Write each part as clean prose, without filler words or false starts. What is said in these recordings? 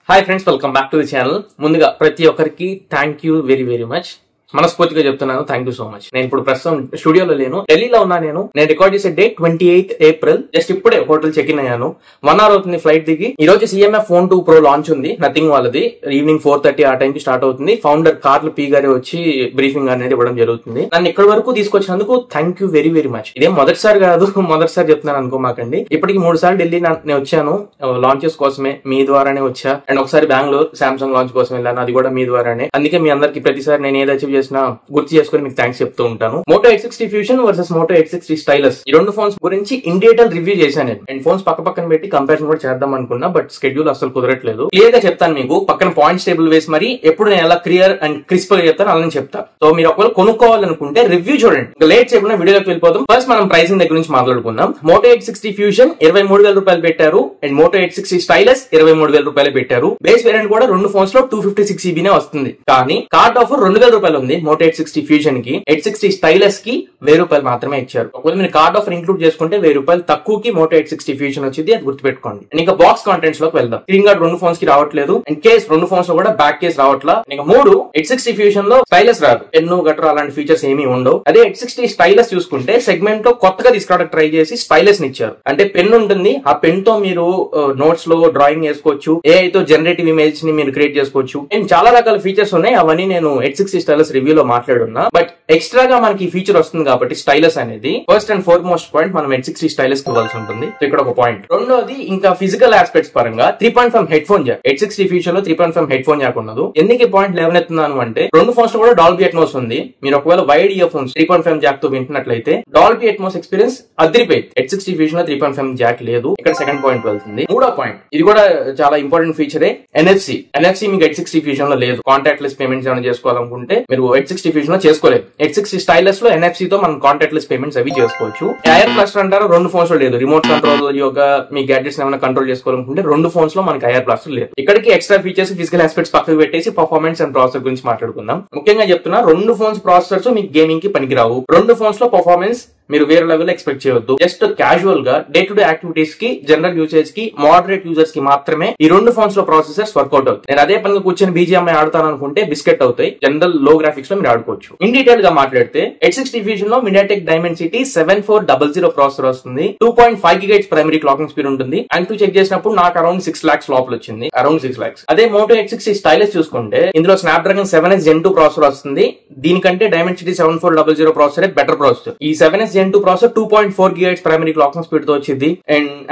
Hi friends, welcome back to the channel. ముందుగా ప్రతి ఒక్కరికి thank you very very much. మనస్ఫూర్తిగా చెప్తున్నాను, థ్యాంక్ యూ సో మచ్. నేను ఇప్పుడు ప్రస్తుతం స్టూడియోలో లేను, ఢిల్లీలో ఉన్నా. నేను రికార్డ్ చేసే డేట్ 28 ఏప్రిల్. జస్ట్ ఇప్పుడే హోటల్ చెక్ ఇన్ అయ్యాను. 1 hour అవుతుంది ఫ్లైట్ దిగి. ఈ రోజు CMF Phone 2 Pro లాంచ్ ఉంది, నథింగ్ వాళ్ళది. ఈవినింగ్ 4:30 ఆ టైం కి స్టార్ట్ అవుతుంది. ఫౌండర్ కార్ల్ పి గారి వచ్చి బ్రీఫింగ్ అనేది ఇవ్వడం జరుగుతుంది. నన్ను ఇక్కడ వరకు తీసుకొచ్చినందుకు thank you very very much. ఇదేం మొదటిసారి కాదు, మొదటిసారి చెప్తున్నాను అనుకోమాకండి. ఇప్పటికి 3 సార్లు ఢిల్లీ నేను వచ్చాను లాంచెస్ కోసమే, మీ ద్వారానే వచ్చా. అండ్ ఒకసారి బెంగళూరు సామ్సంగ్ లాంచ్ కోసం వెళ్ళాను, అది కూడా మీ ద్వారానే. అందుకే మీ అందరికి ప్రతిసారి నేను ఏది అచీవ్ చేసినా గుర్తు చేసుకుని మీకు థ్యాంక్స్ చెప్తూ ఉంటాను. Moto X60 Fusion versus Moto X60 Stylus, ఈ రెండు ఫోన్స్ గురించి ఇన్ డీటెయిల్ రివ్యూ చేశాను నేను. అండ్ ఫోన్స్ పక్కన పెట్టి కంపారిజన్ కూడా చేద్దాం అనుకున్నా, బట్ స్కెడ్యూల్ అసలు కుదరట్లేదు. క్లియర్ గా చెప్తాను మీకు, పక్కన పాయింట్స్ టేబుల్ వేసి మరి ఎప్పుడు నేను ఎలా క్లియర్ అండ్ క్రిస్ప్ గా చెప్తాను అలానే చెప్తా. సో మీరు ఒకవేళ కొనుక్కోవాలనుకుంటే రివ్యూ చూడండి. ఇంకా లేట్ చేయకుండా వీడియోలోకి వెళ్ళిపోతాం. ఫస్ట్ మనం ప్రైసింగ్ దగ్గర నుంచి మాట్లాడుకుందాం. Moto X60 Fusion 23,000 రూపాయలు పెట్టారు. అండ్ Moto X60 Stylus 23,000 రూపాయలు పెట్టారు. బేస్ వేరియంట్ కూడా రెండు ఫోన్స్ లో 256 GB వస్తుంది. కానీ కార్డ్ ఆఫర్ 2,000 రూపాయలు ఉంది Moto X60 Fusion కి. X60 Stylus కి 1,000 రూపాయలు మాత్రమే ఇచ్చారు. ఒకవేళ మీరు కార్డ్ ఆఫర్ ఇంక్లూడ్ చేసుకుంటే 1,000 రూపాయలు తక్కువకి Moto X60 Fusion వచ్చింది, అది గుర్తుపెట్టుకోండి. ఇంకా బాక్స్ కంటెంట్స్ లోకి వెళ్దాం. స్క్రీన్ గార్డ్ రెండు ఫోన్స్ కి రావట్లేదు. అండ్ కేస్ రెండు ఫోన్స్ లో కూడా బ్యాక్ కేస్ రావట్లా. ఇంకా 3 X60 Fusion లో స్టైలస్ రాదు, పెన్ను గట్రా అలాంటి ఫీచర్స్ ఏమీ ఉండవు. అదే X60 Stylus చూసుకుంటే సెగ్మెంట్ లో కొత్తగా తీసుకురావడానికి ట్రై చేసి స్టైలస్ ని ఇచ్చారు. అంటే పెన్ ఉంటుంది, ఆ పెన్ తో మీరు నోట్స్ లో డ్రాయింగ్ చేసుకోవచ్చు, AI తో జనరేటివ్ ఇమేజ్ ని మీరు క్రియేట్ చేసుకోవచ్చు. అండ్ చాలా రకాల ఫీచర్స్ ఉన్నాయి, అవన్నీ నేను X60 Stylus రివ్యూలో మాట్లాడున్నా. బట్ ఎక్స్ట్రాగా మనకి ఈ ఫీచర్ వస్తుంది కాబట్టి స్టైలస్ అనేది ఫస్ట్ అండ్ ఫార్మోస్ట్ పాయింట్ మనం X60 Stylus కి ఇవ్వాల్సి ఉంటుంది. ఇక్కడ ఒక పాయింట్. రెండోది ఇంకా ఫిజికల్ ఆస్పెక్ట్స్ పరంగా 3.5 head phone Jack. X60 Fusion లో 3.5 హెడ్ ఫోన్ జాక్ ఉండదు. ఎందుకు ఈ పాయింట్ లేవనెత్తున్నాను అంటే, రెండు ఫోన్స్ లో కూడా డాల్బీ అట్మోస్ ఉంది. మీరు ఒకవేళ వైడ్ ఇయర్ ఫోన్స్ 3.5 జాక్ తో వింటున్నట్లయితే డాల్బీ అట్మోస్ ఎక్స్పీరియన్స్ అదిరిపోయింది. X60 Fusion లో 3.5 జాక్ లేదు. ఇక్కడ సెకండ్ పాయింట్ వెళ్తుంది. మూడో పాయింట్, ఇది కూడా చాలా ఇంపార్టెంట్ ఫీచరే, NFC మీకు X60 Fusion లో లేదు. కాంటాక్ట్ లెస్ పేమెంట్స్ ఏమైనా చేసుకోవాలనుకుంటే మీరు X60 Fusion లో చేసుకోలేదు. X60 Stylus లో NFC తో మనం కాంటాక్ట్ లెస్ పేమెంట్స్ అవి చేసుకోవచ్చు. ఐఆర్ బ్లాస్టర్ అంటారు, రెండు ఫోన్స్ లో లేదు. రిమోట్ కంట్రోల్ యొక్క మీ గ్యాడ్జెట్స్ ఏమైనా కంట్రోల్ చేసుకోవాలనుకుంటే రెండు ఫోన్స్ లో మనకి ఐఆర్ బ్లాస్టర్ లేదు. ఇక్కడికి ఎక్స్ట్రా ఫీచర్స్, ఫిజికల్ ఆస్పెక్ట్స్ పక్కకు పెట్టేసి పర్ఫార్మెన్స్ అండ్ ప్రాసెసర్ గురించి మాట్లాడుకుందాం. ముఖ్యంగా చెప్తున్నా, రెండు ఫోన్స్ ప్రాసెసర్స్ మీకు గేమింగ్ కి పనికిరావు. రెండు ఫోన్స్ లో పర్ఫార్మెన్స్ మీరు వేరే లెవెల్ ఎక్స్పెక్ట్ చేయవద్దు. జస్ట్ క్యాజువల్ గా డే టు డే యాక్టివిటీస్ కి, జనరల్ యూసేజ్ కి, మోడరేట్ యూజర్స్ కి మాత్రమే ఈ రెండు ఫోన్స్ లో ప్రాసెసర్స్ వర్కౌట్ అవుతాయి. నేను అదే పనిగా కూర్చొని BGMI ఆడతాను అనుకుంటే బిస్కెట్ అవుతాయి. జనరల్ లో గ్రాఫిక్స్ లో మీరు ఆడుకోవచ్చు. ఇన్ డీటెయిల్ గా మాట్లాడితే X60 Fusion లో MediaTek Dimensity 7400 ప్రాసెసర్ వస్తుంది. 2.5 GHz ప్రైమరీ క్లాకింగ్ స్పీడ్ ఉంటుంది. అంటూ చెక్ చేసినప్పుడు నాకు అరౌండ్ 6 lakhs లోపల వచ్చింది, అరౌండ్ 6 lakhs. అదే Moto X60 Stylus చూసుకుంటే ఇందులో Snapdragon 7S Gen 2 ప్రాసెసర్ వస్తుంది. దీనికంటే Dimensity 7400 ప్రాసెసర్ బెటర్ ప్రాసెసర్. ఈ 7S Gen 2 processor 2.4 GHz primary clocking speed తో వచ్చింది.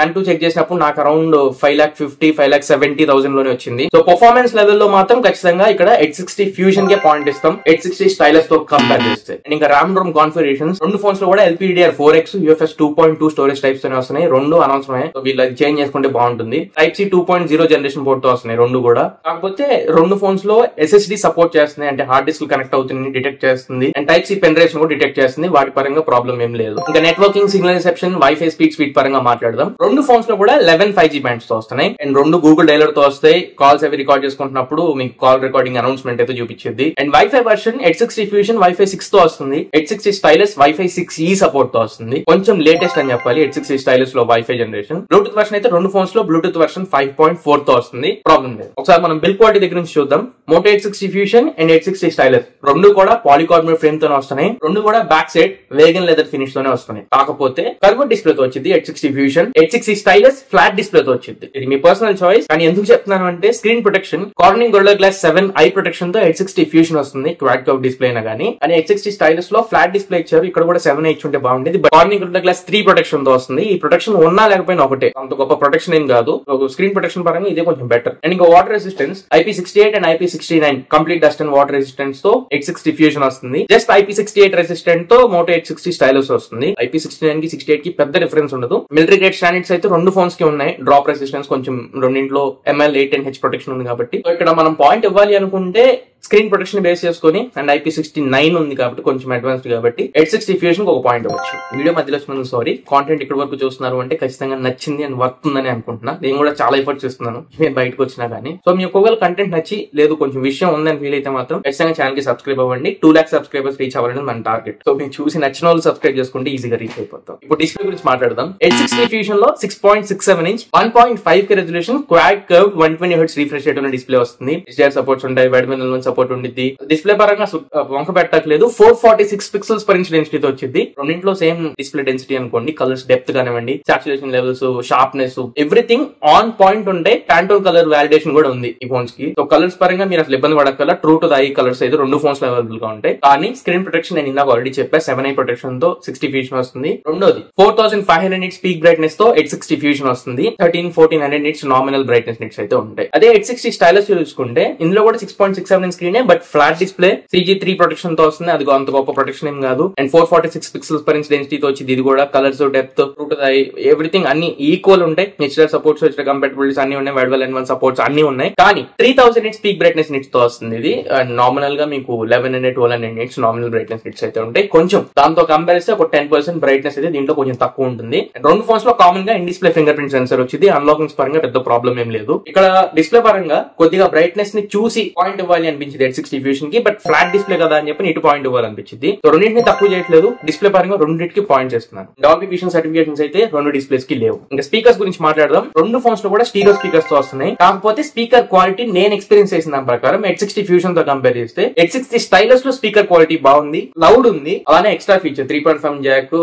అండ్ చెక్ చేసినప్పుడు నాకు అరౌండ్ 5,50,000-5,70,000 లోనే వచ్చింది. సో పర్ఫార్మెన్స్ లెవెల్ లో మాత్రం ఖచ్చితంగా ఇక్కడ X60 Fusion కే పాయింట్ ఇస్తాం, X60 Stylus తో కంపేర్ చేస్తే. ఇంకా RAM ROM కాన్ఫిగరేషన్స్ రెండు ఫోన్స్ లో కూడా LPDDR4X, UFS 2.2 స్టోరేజ్ టైప్స్ తోనే వస్తున్నాయి. రెండు అనవసరమే, వీళ్ళు అది చేంజ్ చేసుకుంటే బాగుంటుంది. Type-C 2.0 జనరేషన్ పోర్ట్ తో వస్తున్నాయి రెండు కూడా. కాకపోతే రెండు ఫోన్స్ లో SSD సపోర్ట్ చేస్తుంది, అంటే హార్డ్ డిస్క్ కనెక్ట్ అవుతుంది డిటెక్ట్ చేస్తుంది. అండ్ Type-C పెన్ డ్రైవ్స్ కూడా డిటెక్ట్ చేస్తుంది. వాటి పరంగా ప్రాబ్లం ఏం లేదు. ఇంకా networking, signal reception, wifi speed పరంగా మాట్లాడదాం. రెండు ఫోన్స్ లో కూడా 11 5G బ్యాండ్స్ తో వస్తున్నాయి. అండ్ రెండు గూగుల్ డైలర్ తో వస్తాయి. కాల్స్ అవి రికార్డ్ చేసుకుంటున్నప్పుడు మీకు కాల్ రికార్డింగ్ అనౌన్స్మెంట్ అయితే చూపించింది. And wifi version X60 Fusion Wi-Fi 6 తో వస్తుంది. X60 Stylus Wi-Fi 6E support తో వస్తుంది. కొంచెం లేటెస్ట్ అని చెప్పాలి X60 Stylus లో వైఫై జనరేషన్. బ్లూటూత్ వర్షన్ అయితే రెండు ఫోన్స్ లో బ్లూటూత్ వర్షన్ 5.4 తో వస్తుంది. ప్రాబ్లం లేదు. ఒకసారి మనం బిల్ క్వాలిటీ దగ్గర నుంచి చూద్దాం. Moto X60 Fusion and X60 Stylus రెండు కూడా పాలికార్బోనేట్ ఫ్రేమ్ తోనే వస్తున్నాయి. రెండు కూడా back side vegan leather finish తోనే వస్తున్నాయి. కాకపోతే కర్వ్ డిస్ప్లే తో వచ్చింది X60 Fusion. X60 Stylus flat display తో వచ్చింది. ఇది మీ పర్సనల్ చాయిస్. కానీ ఎందుకు చెప్తున్నాను అంటే, screen protection Corning Gorilla Glass 7 eye protection తో X60 Fusion వస్తుంది, క్వాడ్ కర్వ్ డిస్ప్లే అయినా కానీ. అని X60 Stylus లో ఫ్లాట్ డిస్ప్లే ఇచ్చారు. ఇక్కడ కూడా 7 ఇచ్చుంటే బాగుండేది. But Corning Gorilla Glass 3 protection తో వస్తుంది. ఈ ప్రొటెక్షన్ ఉన్నా లేకపోయినా ఒకటే, అంత గొప్ప ప్రొటెక్షన్ ఏం కాదు. స్క్రీన్ ప్రొటెక్షన్ పరంగా ఇదే కొంచెం బెటర్. అండ్ ఇంకా water resistance IP68 and IP69 complete dust and water resistance తో X60 Fusion వస్తుంది. జస్ట్ IP68 రెసిస్టెంట్ తో Moto X60 Stylus వస్తుంది. IP69 కి 68 కి పెద్ద డిఫరెన్స్ ఉండదు. మిలిటరీ గ్రేడ్ స్టాండర్డ్స్ అయితే రెండు ఫోన్స్ కి ఉన్నాయి. డ్రాప్ రెసిస్టెన్స్ కొంచెం రెండింట్లో ML810H ప్రొటెక్షన్ ఉంది కాబట్టి. ఇక్కడ మనం పాయింట్ ఇవ్వాలి అనుకుంటే స్క్రీన్ ప్రొటెక్షన్ బేస్ చేసుకుని అండ్ IP69 ఉంది కాబట్టి కొంచెం అడ్వాన్స్డ్ కాబట్టి 860 ఫ్యూజన్ ఒక పాయింట్ అవ్వచ్చు. వీడియో మధ్యలో వచ్చినందుకు సారీ. కాంటెంట్ ఇక్కడ వరకు చూస్తున్నారు అంటే ఖచ్చితంగా నచ్చింది అండ్ వర్త్ ఉందని అనుకుంటున్నా. నేను కూడా చాలా ఎఫర్ట్ చేస్తున్నాను నేను బయటకు వచ్చినా కానీ. సో మీ ఒకవేళ కంటెంట్ నచ్చి లేదు కొంచెం విషయం ఉందని ఫీల్ అయితే మాత్రం ఖచ్చితంగా ఛానల్ కి సబ్స్క్రైబ్ అవ్వండి. 2 lakhs సబ్స్క్రైబర్స్ రీచ్ అవ్వాలని మన టార్గెట్. సో మీరు చూసి నచ్చిన వాళ్ళు సబ్స్క్రైబ్ చేసుకుంటే ఈజీగా రీచ్ అయిపోతాం. ఇప్పుడు డిస్ప్లే గురించి మాట్లాడదాం. 860 ఫ్యూజన్ లో 6.67 inch 1.5K resolution quad curve 120 Hz refresh rate ఉన్న డిస్ప్లే వస్తుంది. HDR సపోర్ట్స్ ఉంటాయి, వైడ్ యాంగిల్ సపోర్ట్ ఉంటుంది. డిస్ప్లే పరంగా వంక పెట్టట్లేదు. 446 పిక్సెల్స్ పర్ ఇంచ్ డెన్సిటీతో వచ్చింది. రెండింటిలో సేమ్ డిస్ప్లే డెన్సిటీ అనుకోండి. కలర్స్ డెప్త్ కానివ్వండి, saturation levels, sharpness, everything on point ఉంటాయి. ప్యాంటోన్ కలర్ వాలిడేషన్ కూడా ఉంది ఈ ఫోన్స్ కి. సో కలర్స్ పరంగా మీరు అసలు ఇబ్బంది పడక్కల. True to the eye colours అయితే రెండు ఫోన్స్ లో అవైలబుల్ గా ఉంటాయి. కానీ స్క్రీన్ ప్రొటెక్షన్ నేను ఇందాక ఆల్రెడీ చెప్పా, 7i ప్రొటెక్షన్ తో 60 ఫ్యూజన్ వస్తుంది. రెండోది 4500 nits పీక్ బ్రైట్నెస్ తో 860 ఫ్యూజన్ వస్తుంది. 1300-1400 nits నామినల్ బ్రైట్నెస్ నిట్స్ అయితే ఉంటాయి. అదే 860 స్టైలస్ చూసుకుంటే ఇందులో కూడా 6.67 inch screen but flat display, CG3 protection తో వస్తుంది. అది అంత గొప్ప ప్రొటెక్షన్ ఏం కాదు. అండ్ 446 పిక్సెల్స్ పర్ ఇంచ్ డెన్సిటీతో వచ్చింది. ఇది కూడా colours, depth, true to the I, everything అన్ని ఈక్వల్ ఉంటాయి. HDR సపోర్ట్స్, HDR కంపాటబిలిటీస్ అన్ని ఉన్నాయి. వైడ్ యాంగిల్ సపోర్ట్స్ అన్ని ఉన్నాయి. కానీ 3000 nits పీక్ బ్రైట్నెస్ నిట్స్ తో వస్తుంది ఇది. అండ్ నామినల్ గా మీకు 1100-1200 nits నామినల్ బ్రైట్నెస్ నిట్స్ అయితే ఉంటాయి. కొంచెం దాంతో కంపేర్ చేస్తే ఒక 10% బ్రైట్నెస్ అయితే దీంట్లో కొంచెం తక్కువ ఉంటుంది. రెండు ఫోన్స్ లో కామన్ గా in display finger print sensor వచ్చింది. అన్లాకింగ్స్ పరంగా పెద్ద ప్రాబ్లం ఏం లేదు. ఇక్కడ డిస్ప్లే పరంగా కొద్దిగా బ్రైట్నెస్ ని చూసి పాయింట్ ఇవ్వాలి అనిపించింది 860 ఫ్యూజన్ కి. బట్ ఫ్లాట్ డిస్ప్లే కదా అని చెప్పి ఇటు పాయింట్ ఇవ్వాలనిపించింది. సో రెండింటిని తక్కువ చేయట్లేదు. డిస్ప్లే పరంగా రెండింటికి పాయింట్ చేస్తున్నాను. డాల్బీ విజన్ సర్టిఫికేషన్స్ అయితే రెండు డిస్ప్లేస్ కి లేవు. ఇంకా స్పీకర్స్ గురించి మాట్లాడదాం. రెండు ఫోన్స్ లో కూడా స్టీరియో స్పీకర్స్ తో వస్తున్నాయి. కాకపోతే స్పీకర్ క్వాలిటీ నేను ఎక్స్పీరియన్స్ చేసిన దాని ప్రకారం 860 ఫ్యూజన్ తో కంపేర్ చేస్తే 860 స్టైలస్ లో స్పీకర్ క్వాలిటీ బాగుంది, లౌడ్ ఉంది. అలానే extra feature 3.5 Jack,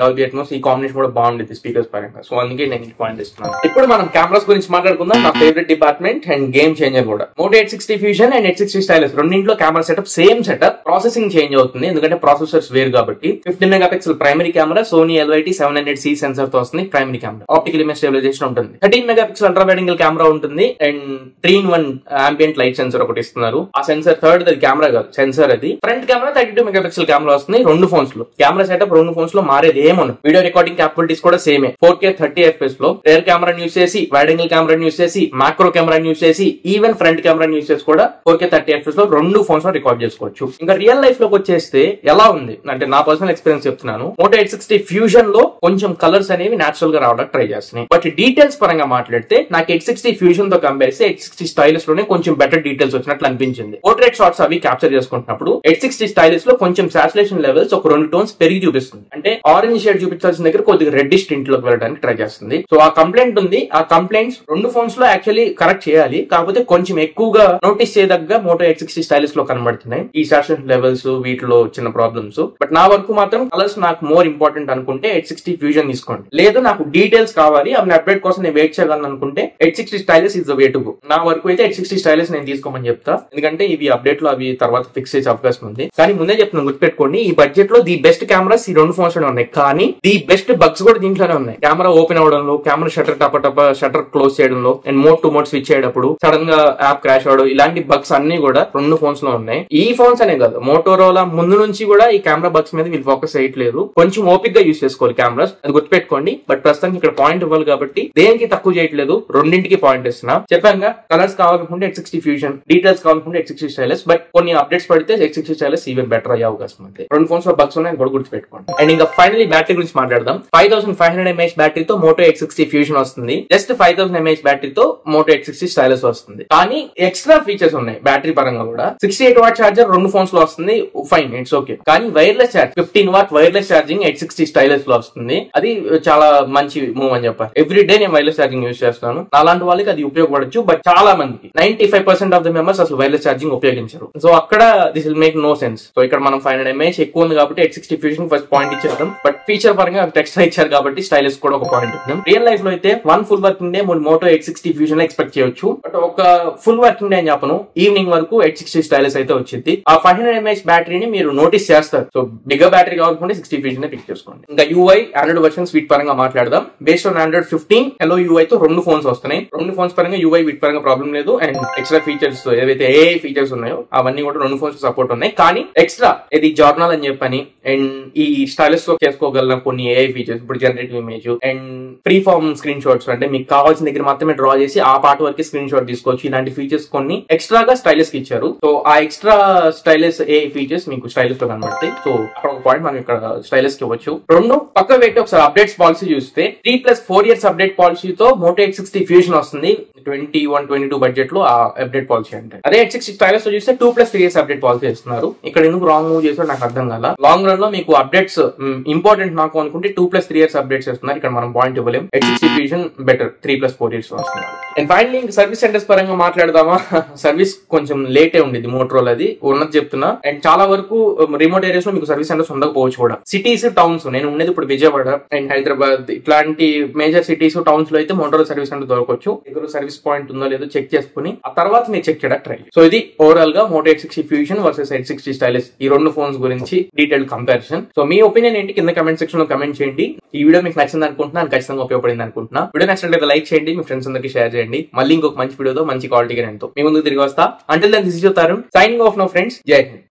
Dolby Atmos, ఈ కాంబినేషన్ కూడా బాగుంది స్పీకర్స్ పరంగా. సో అందుకే నేను పాయింట్ ఇస్తున్నాను. ఇప్పుడు మనం కెమెరాస్ గురించి మాట్లాడుకుందాం. నా favourite department and game changer కూడా. Moto 860 ఫ్యూజన్ అండ్ 860 స్టైలస్ రెండింటిలో camera setup same setup. Processing change అవుతుంది ఎందుకంటే ప్రాసెసర్స్ వేరు కాబట్టి. 15 megapixel primary camera, Sony LYT 700C sensor తో వస్తుంది primary camera. Optical image stabilisation ఉంటుంది. 13 megapixel ultra wide angle camera ఉంటుంది. And 3-in-1 ambient light sensor ఒకటి ఇస్తున్నారు. ఆ సెన్సర్ థర్డ్ అది కెమెరా కాదు, సెన్సర్ అది. ఫ్రంట్ కెమెరా 32 మెగాపిక్సెల్ కెమెరా వస్తుంది రెండు ఫోన్స్ లో. కెమెరా సెటప్ రెండు ఫోన్స్ లో మారేది ఏమన్నా. వీడియో రికార్డింగ్ క్యాపబిలిటీస్ కూడా సేమే. 4K 30 FPS లో రేర్ కెమెరా యూస్ చేసి, వైడ్ యాంగిల్ కెమెరా యూస్ చేసి, మాక్రో కెమెరా యూస్ చేసి, ఈవెన్ ఫ్రంట్ కెమెరా యూస్ చేసి కూడా 4K 30 FPS లో రెండు ఫోన్స్ లో రికార్డ్ చేసుకోవచ్చు. ఇంకా రియల్ లైఫ్ లోకి వచ్చేస్తే ఎలా ఉంది అంటే నా పర్సనల్ ఎక్స్పీరియన్స్ చెప్తున్నాను. Moto 860 ఫ్యూజన్ లో కొంచెం కలర్స్ అనేవి నేచురల్ గా రావడానికి ట్రై చేస్తున్నాయి. బట్ డీటెయిల్స్ పరంగా మాట్లాడితే నాకు 860 ఫ్యూజన్ తో కంపేర్ చేస్తే 860 స్టైలిష్ లోనే కొంచెం బెటర్ డీటెయిల్స్ వచ్చినట్లు అనిపించింది. పోర్ట్రేట్ షాట్స్ అవి క్యాప్చర్ చేసుకుంటున్నప్పుడు 860 స్టైలిష్ లో కొంచెం సాచురేషన్ లెవెల్స్ ఒక 2 టోన్స్ పెరిగి చూపిస్తుంది. అంటే ఆరెంజ్ షేడ్ చూపించాల్సిన దగ్గర కొద్దిగా రెడ్డిష్ టింట్ లోకి వెళ్ళడానికి ట్రై చేస్తుంది. సో ఆ కంప్లైంట్ ఉంది. ఆ కంప్లైంట్స్ రెండు ఫోన్స్ లో యాక్చువల్లీ కరెక్ట్ చేయాలి. కాకపోతే కొంచెం ఎక్కువగా నోటీస్ చేయదగ్గ Moto 860 స్టైలిష్ లో కనబడుతున్నాయి ఈ సాచురేషన్ లెవెల్స్, వీటిలో చిన్న ప్రాబ్లమ్స్. బట్ నా వరకు మాత్రం కలర్స్ నాకు మోర్ ఇంపార్టెంట్ అనుకుంటే 860 ఫ్యూజన్ తీసుకోండి. లేదు నాకు డీటెయిల్స్ కావాలి, అవి అప్డేట్ కోసం నేను వెయిట్ చేయగలను అనుకుంటే 860 stylish is the way to go. నా వరకు అయితే 860 స్టైలిష్ నేను తీసుకోమని చెప్తా. ఎందుకంటే ఇవి అప్డేట్ లో అవి తర్వాత ఫిక్స్ చేసే అవకాశం ఉంది. కానీ ముందే చెప్తున్నాను, గుర్తుపెట్టుకోండి, ఈ బడ్జెట్ లో ది బెస్ట్ కెమెరాస్ ఈ రెండు ఫోన్స్ లోనే ఉన్నాయి. కానీ ది బెస్ట్ బగ్స్ కూడా దీంట్లోనే ఉన్నాయి. కెమెరా ఓపెన్ అవడంలో, కెమెరా షటర్ టప షటర్ క్లోజ్ చేయడంలో, and mode to mode switch అయ్యేటప్పుడు సడన్ గా యాప్ క్రాష్ అవడం, ఇలాంటి బగ్స్ అన్ని కూడా రెండు ఫోన్స్ లో ఉన్నాయి. ఈ ఫోన్స్ అనే కాదు, మోటోరోలా ముందు నుంచి కూడా ఈ కెమెరా బగ్స్ మీద వీళ్ళు ఫోకస్ చేయట్లేదు. కొంచెం ఓపిక్ గా యూస్ చేసుకోవాలి కెమెరాస్, అది గుర్తుపెట్టుకోండి. బట్ ప్రస్తుతానికి ఇక్కడ పాయింట్ ఇవ్వాలి కాబట్టి దేనికి తక్కువ చేయట్లేదు, రెండింటికి పాయింట్ ఇస్తున్నా. చెప్పాక కలర్స్ కావాలనుకుంటే 860 ఫ్యూజన్, డీటెయిల్స్ కావాలనుకుంటే 860 స్టైలిష్. బట్ కొన్ని అప్డేట్స్ పడితే 860 స్టైలిష్ ఈవెన్ బెటర్ అయ్యే అవకాశం ఉంది. రెండు ఫోన్స్ లో బగ్స్ ఉన్నాయి, కూడా గుర్తుపెట్టుకోండి. అండ్ ఇంకా ఫైనలీ బ్యాటరీ గురించి మాట్లాడదాం. 5500 mAh బ్యాటరీతో Moto 860 ఫ్యూజన్ వస్తుంది. జస్ట్ 5000 mAh బ్యాటరీతో Moto 860 స్టైలిష్ వస్తుంది. కానీ ఎక్స్ట్రా ఫీచర్స్ ఉన్నాయి బ్యాటరీ పరంగా కూడా. 68 వాట్ ఛార్జర్ రెండు ఫోన్స్ లో వస్తుంది, ఫైన్, ఇట్స్ ఓకే. కానీ wireless charge 15 watt wireless charging 860 stylish లో వస్తుంది. అది చాలా మంచి మూవ్ అని చెప్పాలి. ఎవ్రీ డే నేను వైర్లెస్ ఛార్జింగ్ యూజ్ చేస్తాను. అలాంటి వాళ్ళకి అది ఉపయోగపడచ్చు. బట్ చాలా మందికి 95% ఆఫ్ ద మెంబర్స్ అసలు వైర్లెస్ ఛార్జింగ్ ఉపయోగించరు. సో అక్కడ this will make no sense. So ఇక్కడ మనం 500 mAh ఎక్కువ ఉంది కాబట్టి 860 ఫ్యూజన్ ఫస్ట్ పాయింట్ ఇచ్చేద్దాం. బట్ ఫీచర్ పరంగా ఎక్స్ట్రా ఇచ్చారు కాబట్టి స్టైలిష్ కూడా ఒక పాయింట్ ఇద్దాం. రియల్ లైఫ్ లో అయితే 1 full working day Moto 860 fusion expect చేయొచ్చు. బట్ ఒక ఫుల్ వర్కింగ్ డే అని చెప్పను, ఈవినింగ్ వరకు 860 స్టైలిష్ అయితే వచ్చింది. ఆ 500 mAh బ్యాటరీని మీరు నోటీస్ చేస్తారు. సో బిగ్గర్ బ్యాటరీ కావాలనుకుంటే 60 ఫ్యూజన్ పిక్ చేసుకోండి. ఇంకా UI ఆండ్రాయిడ్ వర్షన్ స్వీట్ పరంగా మాట్లాడదాం. Based on Android 15 Hello UI తో రెండు ఫోన్స్ వస్తున్నాయి. రెండు ఫోన్స్ పరంగా UI వీటి పరంగా ప్రాబ్లం లేదు. అండ్ ఎక్స్ట్రా ఫీచర్స్ ఏవైతే AI ఫీచర్స్ ఉన్నాయో అవన్నీ కూడా రెండు ఫోన్స్ సపోర్ట్ ఉన్నాయి. కానీ ఎక్స్ట్రా ఇది జర్నల్ అని చెప్పని అండ్ ఈ స్టైలిష్ తో చేసుకోగల కొన్ని AI ఫీచర్స్, ఇప్పుడు generative image and free form screen shots, అంటే మీకు కావాల్సిన దగ్గర మాత్రమే డ్రా చేసి ఆ పార్ట్ వరకు స్క్రీన్ షాట్ తీసుకోవచ్చు. ఇలాంటి ఫీచర్స్ కొన్ని ఎక్స్ట్రాగా స్టైలిష్ కి ఇచ్చారు. సో ఆ ఎక్స్ట్రా స్టైలిష్ ఏ ఫీచర్స్ మీకు స్టైలిష్ లో కనబడతాయి. సో అక్కడ ఒక పాయింట్ మనం ఇక్కడ స్టైలిష్ కి ఇవ్వచ్చు. రెండు పక్క పెట్టి ఒకసారి అప్డేట్స్ పాలసీ చూస్తే 3+4 years అప్డేట్ పాలసీతో మోటో X60 ఫ్యూజన్ వస్తుంది 21-22 బడ్జెట్ లో. ఆ అప్డేట్ పాలసీ అంటే అదే X60 స్టైలిష్ లో చూస్తే 2+3 years అప్డేట్ పాలసీ ఇస్తున్నారు. ఇక్కడ ఎందుకు రాంగ్ మూవ్ చేసారో నాకు అర్థం కాల. లాంగ్ రన్ లో మీకు అప్డేట్స్ ఇంపార్టెంట్ నాకు అనుకుంటే 2+3 years అప్డేట్స్ ఇస్తున్నారు. ఇక్కడ మనం పాయింట్ ఇవ్వలేం. X60 ఫ్యూజన్ బెటర్ 3+4 years వస్తున్నారు. అండ్ ఫైనలీ సర్వీస్ సెంటర్స్ పరంగా మాట్లాడదామా? సర్వీస్ కొంచెం లేటే ఉండేది మోటరోలా, అది ఉన్నది చెప్తున్నా. అండ్ చాలా వరకు రిమోట్ ఏరియాస్ లో మీకు సర్వీస్ సెంటర్స్ ఉండకపోవచ్చు కూడా. సిటీస్, టౌన్స్, నేను ఉండేది ఇప్పుడు విజయవాడ అండ్ హైదరాబాద్, ఇట్లాంటి మేజర్ సిటీస్, టౌన్స్ లో అయితే మోటరోలా సర్వీస్ సెంటర్ దొరకవచ్చు. దగ్గర సర్వీస్ పాయింట్ ఉందో లేదో చెక్ చేసుకుని ఆ తర్వాత మీరు చెక్ చేయడానికి ట్రై. సో ఇది ఓవరాల్ గా Moto X60 fusion versus X60 stylish ఈ రెండు ఫోన్స్ గురించి డీటెయిల్ కంపారిజన్. సో మీ ఒపీనియన్ ఏంటి కింద కమెంట్ సెక్షన్ లో కమెంట్ చేయండి. ఈ వీడియో మీకు నచ్చింది అనుకుంటున్నాను, ఖచ్చితంగా ఉపయోగపడింది అనుకుంటున్నా. వీడియో నచ్చినట్లయితే లైక్ చేయండి, మీ ఫ్రెండ్స్ అందరికి షేర్ చేయండి. మళ్ళీ ఇంకొక మంచి వీడియోతో మంచి క్వాలిటీ తో మీ ముందుకు తిరిగి వస్తా. Until then this is your Tarun signing off now friends. Jai Hind.